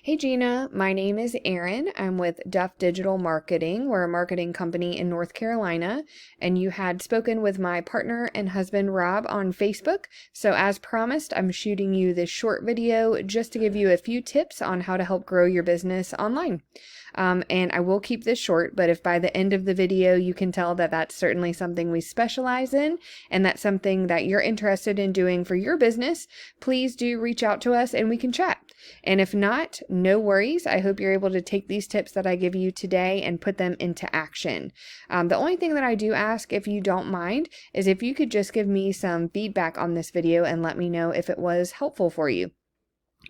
Hey Gina, my name is Erin. I'm with Duff Digital Marketing. We're a marketing company in North Carolina, and you had spoken with my partner and husband Rob on Facebook. So as promised, I'm shooting you this short video just to give you a few tips on how to help grow your business online. And I will keep this short, but if by the end of the video you can tell that that's certainly something we specialize in and that's something that you're interested in doing for your business, please do reach out to us and we can chat. And if not, no worries. I hope you're able to take these tips that I give you today and put them into action. The only thing that I do ask, if you don't mind, is if you could just give me some feedback on this video and let me know if it was helpful for you.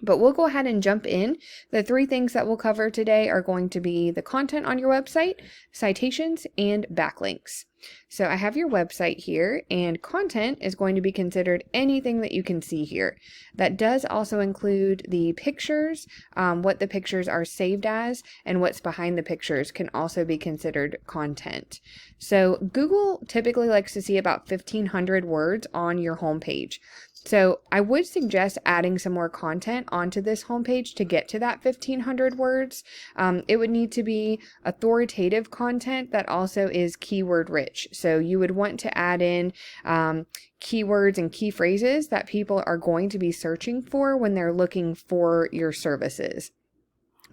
But we'll go ahead and jump in. The three things that we'll cover today are going to be the content on your website, citations, and backlinks. So I have your website here, and content is going to be considered anything that you can see here. That does also include the pictures, what the pictures are saved as, and what's behind the pictures can also be considered content. So Google typically likes to see about 1,500 words on your homepage. So I would suggest adding some more content onto this homepage to get to that 1,500 words. It would need to be authoritative content that also is keyword rich. So you would want to add in keywords and key phrases that people are going to be searching for when they're looking for your services.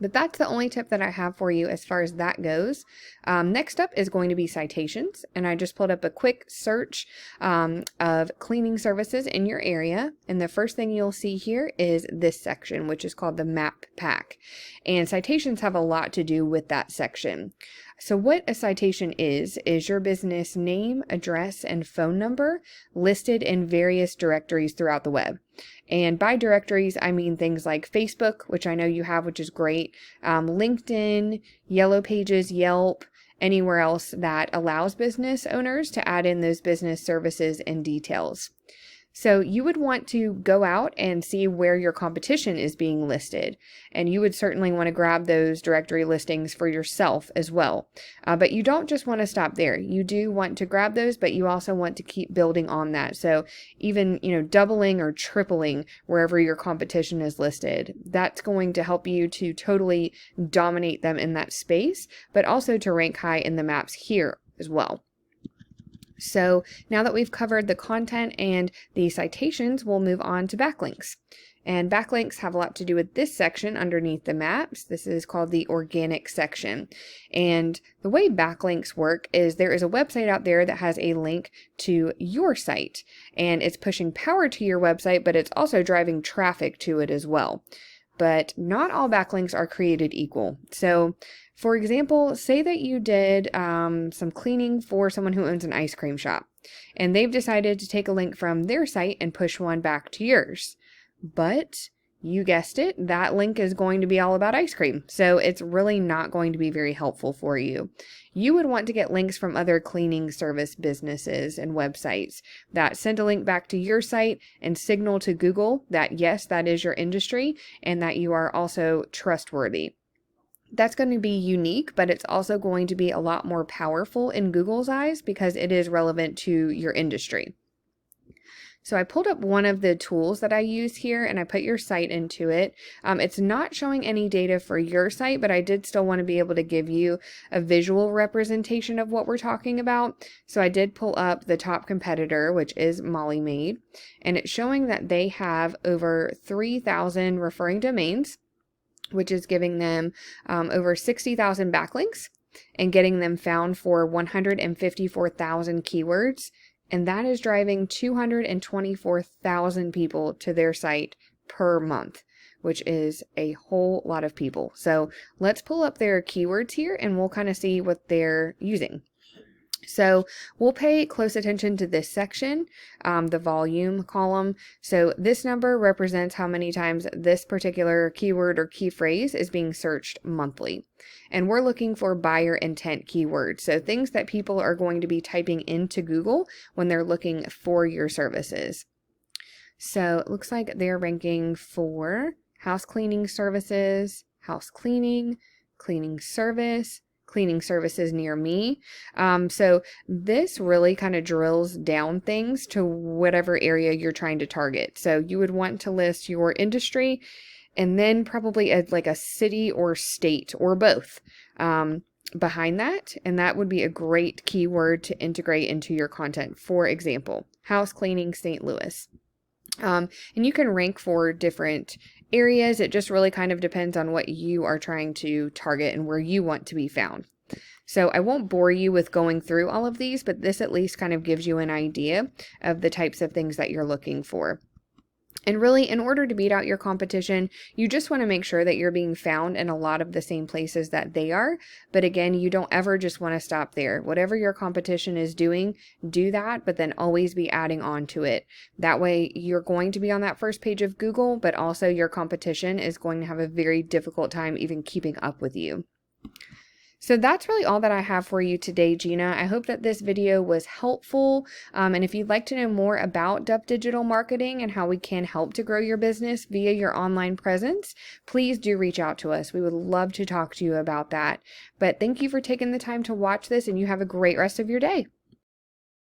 But that's the only tip that I have for you as far as that goes. Next up is going to be citations. And I just pulled up a quick search of cleaning services in your area. And the first thing you'll see here is this section, which is called the map pack. And citations have a lot to do with that section. So what a citation is your business name, address, and phone number listed in various directories throughout the web. And by directories, I mean things like Facebook, which I know you have, which is great, LinkedIn, Yellow Pages, Yelp, anywhere else that allows business owners to add in those business services and details. So you would want to go out and see where your competition is being listed. And you would certainly want to grab those directory listings for yourself as well. But you don't just want to stop there. You do want to grab those, but you also want to keep building on that. So even, doubling or tripling wherever your competition is listed. That's going to help you to totally dominate them in that space, but also to rank high in the maps here as well. So now that we've covered the content and the citations, we'll move on to backlinks. And backlinks have a lot to do with this section underneath the maps. This is called the organic section. And the way backlinks work is there is a website out there that has a link to your site. And it's pushing power to your website, but it's also driving traffic to it as well. But not all backlinks are created equal. So for example, say that you did some cleaning for someone who owns an ice cream shop, and they've decided to take a link from their site and push one back to yours. But you guessed it, that link is going to be all about ice cream, so it's really not going to be very helpful for you. You would want to get links from other cleaning service businesses and websites that send a link back to your site and signal to Google that yes, that is your industry and that you are also trustworthy. That's going to be unique, but it's also going to be a lot more powerful in Google's eyes because it is relevant to your industry. So I pulled up one of the tools that I use here and I put your site into it. It's not showing any data for your site, but I did still want to be able to give you a visual representation of what we're talking about. So I did pull up the top competitor, which is Molly Maid, and it's showing that they have over 3,000 referring domains, which is giving them over 60,000 backlinks and getting them found for 154,000 keywords. And that is driving 224,000 people to their site per month, which is a whole lot of people. So let's pull up their keywords here and we'll kind of see what they're using. So we'll pay close attention to this section, the volume column. So this number represents how many times this particular keyword or key phrase is being searched monthly. And we're looking for buyer intent keywords. So things that people are going to be typing into Google when they're looking for your services. So it looks like they're ranking for house cleaning services, house cleaning, cleaning service, cleaning services near me. So this really kind of drills down things to whatever area you're trying to target. So you would want to list your industry and then probably like a city or state or both behind that. And that would be a great keyword to integrate into your content. For example, house cleaning St. Louis. And you can rank for different areas. It just really kind of depends on what you are trying to target and where you want to be found. So I won't bore you with going through all of these, but this at least kind of gives you an idea of the types of things that you're looking for. And really, in order to beat out your competition, you just want to make sure that you're being found in a lot of the same places that they are. But again, you don't ever just want to stop there. Whatever your competition is doing, do that, but then always be adding on to it. That way, you're going to be on that first page of Google, but also your competition is going to have a very difficult time even keeping up with you. So that's really all that I have for you today, Gina. I hope that this video was helpful. And if you'd like to know more about Duff Digital Marketing and how we can help to grow your business via your online presence, please do reach out to us. We would love to talk to you about that. But thank you for taking the time to watch this, and you have a great rest of your day.